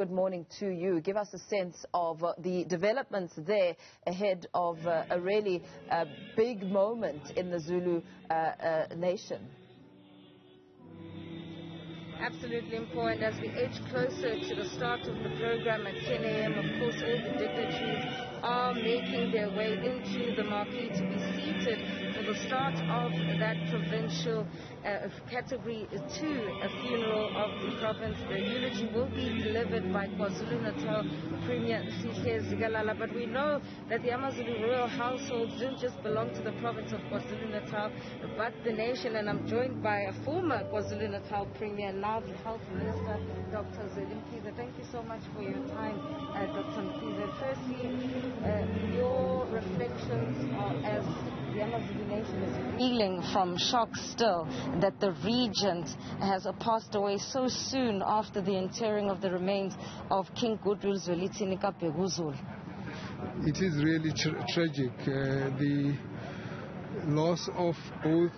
good morning to you. Give us a sense of the developments there ahead of a really big moment in the Zulu nation. Absolutely important. As we edge closer to the start of the program at 10 a.m., of course, all the dignitaries are making their way into the marquee to be seated for the start of that provincial category 2 funeral of the province. The eulogy will be delivered by KwaZulu-Natal Premier Cele Zikalala, but we know that the Amazulu royal households didn't just belong to the province of KwaZulu-Natal, but the nation, and I'm joined by a former KwaZulu-Natal Premier and now the Health Minister, Dr. Zweli Mkhize. Thank you so much for your time, Dr. Mkhize. Firstly, your reflections as the Amazulu nation is reeling from shock still that the regent has passed away so soon after the interring of the remains of King Goodwill Zweli Mkhize. It is really tragic. The loss of both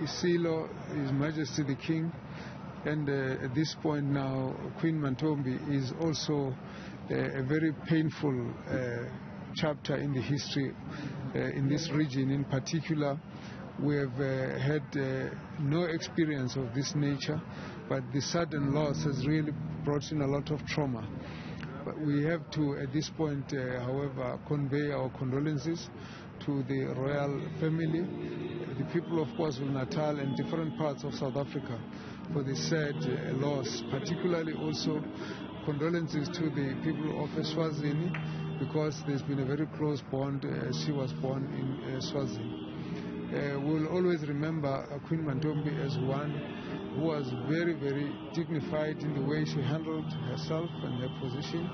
Cele, His Majesty the King, and at this point now Queen Mantfombi is also a very painful chapter in the history in this region. In particular, we have had no experience of this nature, but the sudden loss has really brought in a lot of trauma. But we have to, at this point, however, convey our condolences to the royal family, the people of KwaZulu-Natal and different parts of South Africa for the sad loss, particularly also condolences to the people of Eswazini, because there's been a very close bond as she was born in Eswazini. We'll always remember Queen Mantfombi as one who was very, very dignified in the way she handled herself and her position,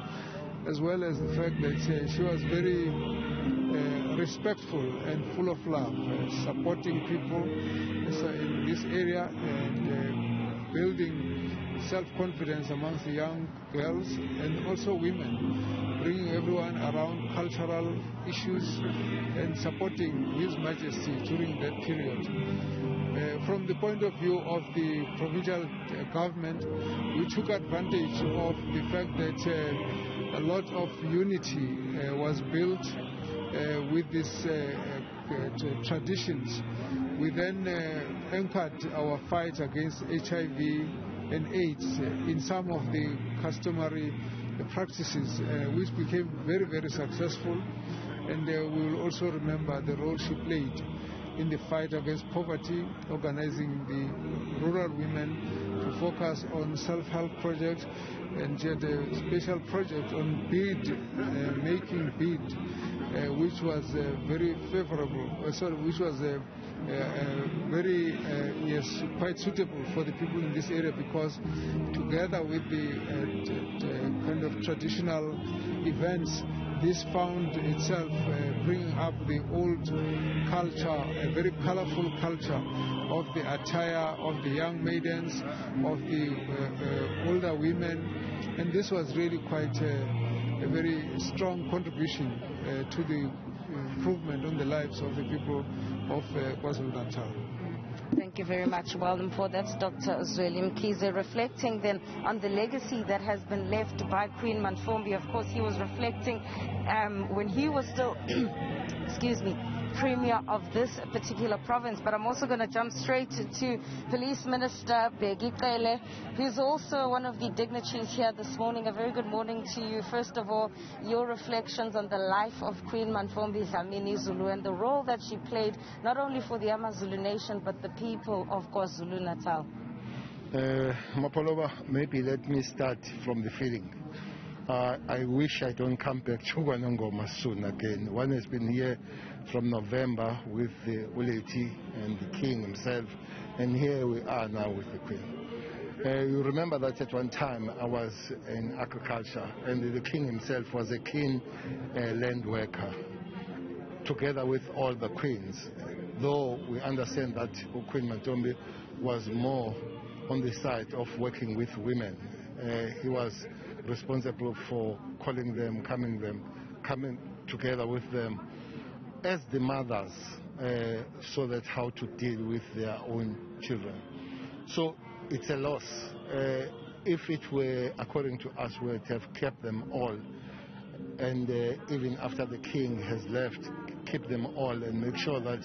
as well as the fact that she was very respectful and full of love, supporting people in this area and building self-confidence amongst the young girls and also women, bringing everyone around cultural issues and supporting His Majesty during that period. From the point of view of the provincial government, we took advantage of the fact that a lot of unity was built with these traditions. We then anchored our fight against HIV and AIDS in some of the customary practices, which became very, very successful. And we will also remember the role she played in the fight against poverty, organizing the rural women to focus on self-help projects, and she had a special project on making bead, which was very favorable, which was very, quite suitable for the people in this area, because together with the kind of traditional events, this found itself bringing up the old culture, a very colorful culture of the attire of the young maidens, of the older women, and this was really quite a very strong contribution to the improvement on the lives of the people of KwaZulu-Natal. Thank you very much. Well, for that, Dr. Zweli Mkhize, reflecting then on the legacy that has been left by Queen Mantfombi. Of course, he was reflecting when he was still, excuse me, Premier of this particular province. But I'm also going to jump straight to Police Minister Bheki Cele, who's also one of the dignitaries here this morning. A very good morning to you. First of all, your reflections on the life of Queen Mantfombi Dlamini Zulu and the role that she played not only for the Amazulu nation but the people of KwaZulu-Natal. Mapoloba, maybe let me start from the feeling. I wish I don't come back to Ngcobo soon again. One has been here from November with the Uleti and the King himself, and here we are now with the Queen. You remember that at one time I was in agriculture, and the King himself was a keen land worker, together with all the queens, though we understand that Queen Mantfombi was more on the side of working with women. He was responsible for calling them, coming together with them as the mothers, so that how to deal with their own children. So it's a loss. if it were according to us, we would have kept them all, and even after the king has left, keep them all and make sure that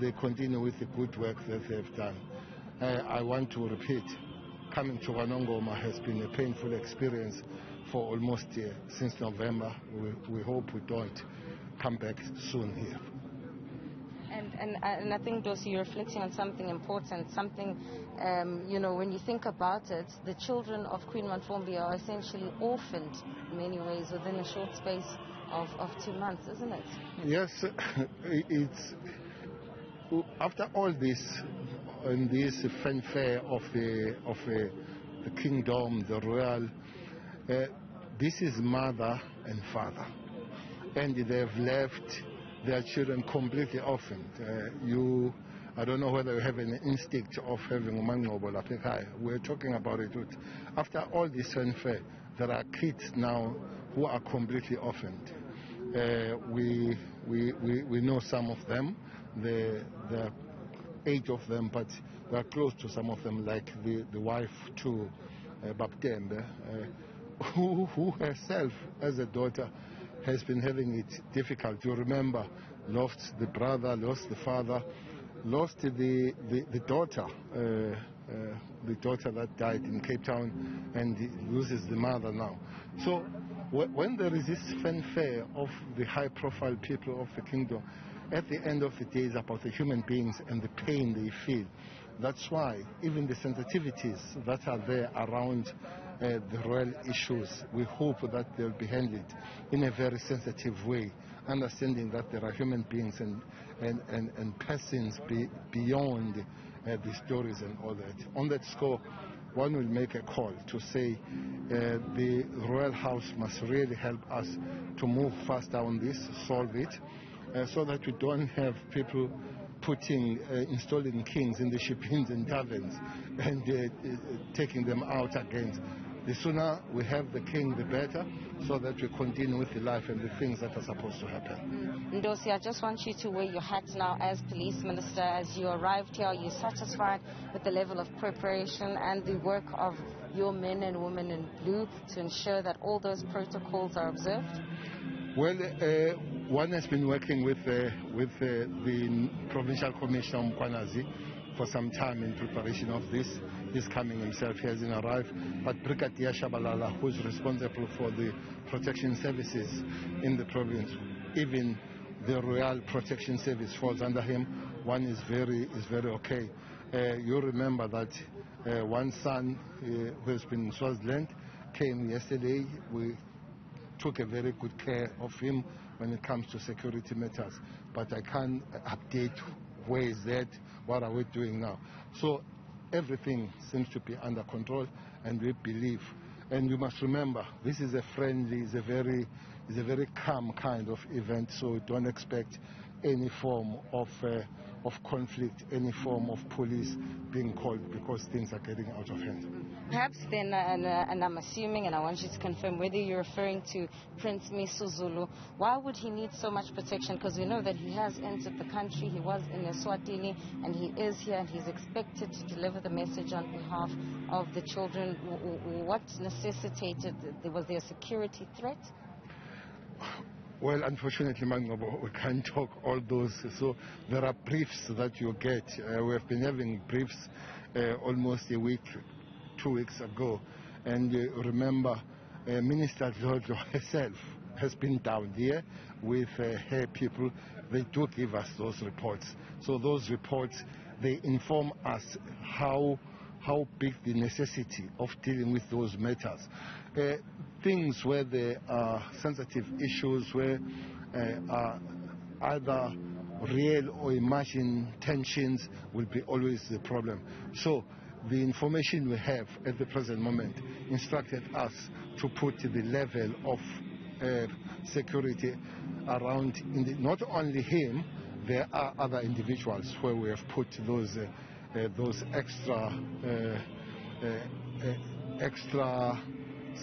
they continue with the good work that they've done. I want to repeat, coming to KwaNongoma has been a painful experience for almost since November. We hope we don't come back soon here. And I think, Dosi, you're reflecting on something important, something, when you think about it, the children of Queen Mantfombi are essentially orphaned in many ways within a short space of 2 months, isn't it? Yes, it's after all this and this fanfare of the kingdom, the royal, this is mother and father, and they've left their children completely orphaned. I don't know whether you have an instinct of having Ngcobo lapha. We're talking about it. After all this fanfare, there are kids now who are completely orphaned. We know some of them. There are 8 of them, but we are close to some of them, like the wife to Baptembe, who herself, as a daughter, has been having it difficult. You remember, lost the brother, lost the father, lost the daughter, the daughter that died in Cape Town, and loses the mother now. So when there is this fanfare of the high-profile people of the kingdom, at the end of the day, it's about the human beings and the pain they feel. That's why even the sensitivities that are there around the royal issues, we hope that they'll be handled in a very sensitive way, understanding that there are human beings and persons beyond the stories and all that. On that score, one will make a call to say the royal house must really help us to move faster on this, solve it, so that we don't have people installing kings in the shippings and taverns and taking them out again. The sooner we have the king, the better, so that we continue with the life and the things that are supposed to happen. Ndosi, I just want you to wear your hat now as police minister. As you arrived here, are you satisfied with the level of preparation and the work of your men and women in blue to ensure that all those protocols are observed? Well, one has been working with the Provincial Commissioner Mkwanazi for some time in preparation of this. He's coming himself, he hasn't arrived. But Brigadier Shabalala, who's responsible for the protection services in the province, even the Royal Protection Service falls under him. One is very okay. You remember that one son who has been in Swaziland came yesterday. We took a very good care of him when it comes to security matters. But I can't update where is that, what are we doing now. So everything seems to be under control, and we believe. And you must remember, this is a friendly, it's a very calm kind of event, so don't expect any form of conflict, any form of police being called because things are getting out of hand. Perhaps then, and I'm assuming, and I want you to confirm whether you're referring to Prince Misuzulu, why would he need so much protection? Because we know that he has entered the country, he was in Eswatini, and he is here, and he's expected to deliver the message on behalf of the children. What necessitated, was there a security threat? Well, unfortunately, Ngcobo, we can't talk all those. So there are briefs that you get. We have been having briefs almost a week, 2 weeks ago. And remember, Minister Dlodlo herself has been down here with her people. They do give us those reports. So those reports, they inform us how big the necessity of dealing with those matters. Things where there are sensitive issues, where either real or imagined tensions will be always the problem. So the information we have at the present moment instructed us to put the level of security around, not only him, there are other individuals where we have put those extra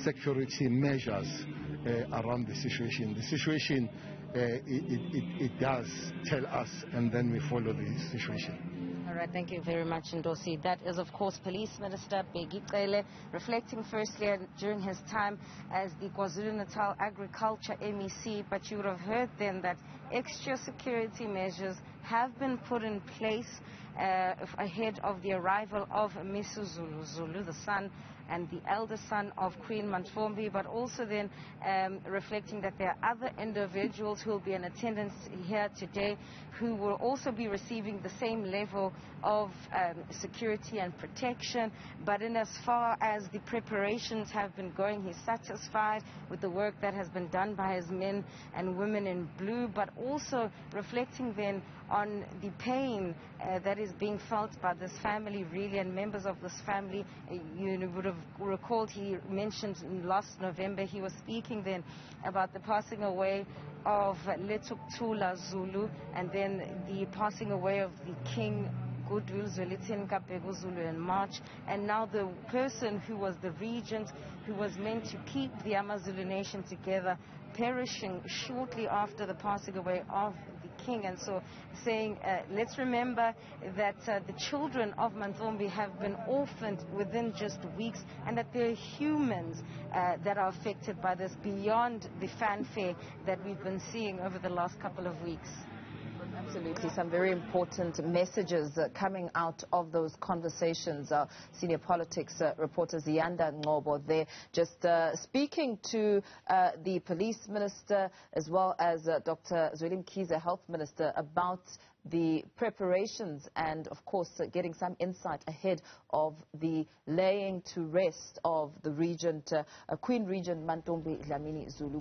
security measures around the situation. The situation, it does tell us, and then we follow the situation. All right. right, thank you very much, Ndosi. That is, of course, Police Minister Bheki Cele, reflecting firstly during his time as the KwaZulu-Natal Agriculture MEC, but you would have heard then that extra security measures have been put in place ahead of the arrival of Zulu, the son and the eldest son of Queen Mantfombi, but also then reflecting that there are other individuals who will be in attendance here today who will also be receiving the same level of security and protection. But in as far as the preparations have been going, he's satisfied with the work that has been done by his men and women in blue, but also reflecting then on the pain that is being felt by this family, really, and members of this family. You would have recalled he mentioned last November he was speaking then about the passing away of Letuktula Zulu, and then the passing away of the King Goodwill Zweli Mkhize Zulu in March, and now the person who was the regent, who was meant to keep the Amazulu nation together, perishing shortly after the passing away of the king. And so saying, let's remember that the children of Mantfombi have been orphaned within just weeks, and that there are humans that are affected by this beyond the fanfare that we've been seeing over the last couple of weeks. Absolutely, some very important messages coming out of those conversations. Senior politics reporter Ziyanda Ngcobo there just speaking to the police minister as well as Dr. Zweli Mkhize, health minister, about the preparations and, of course, getting some insight ahead of the laying to rest of the regent, Queen Regent Mantfombi Dlamini Zulu.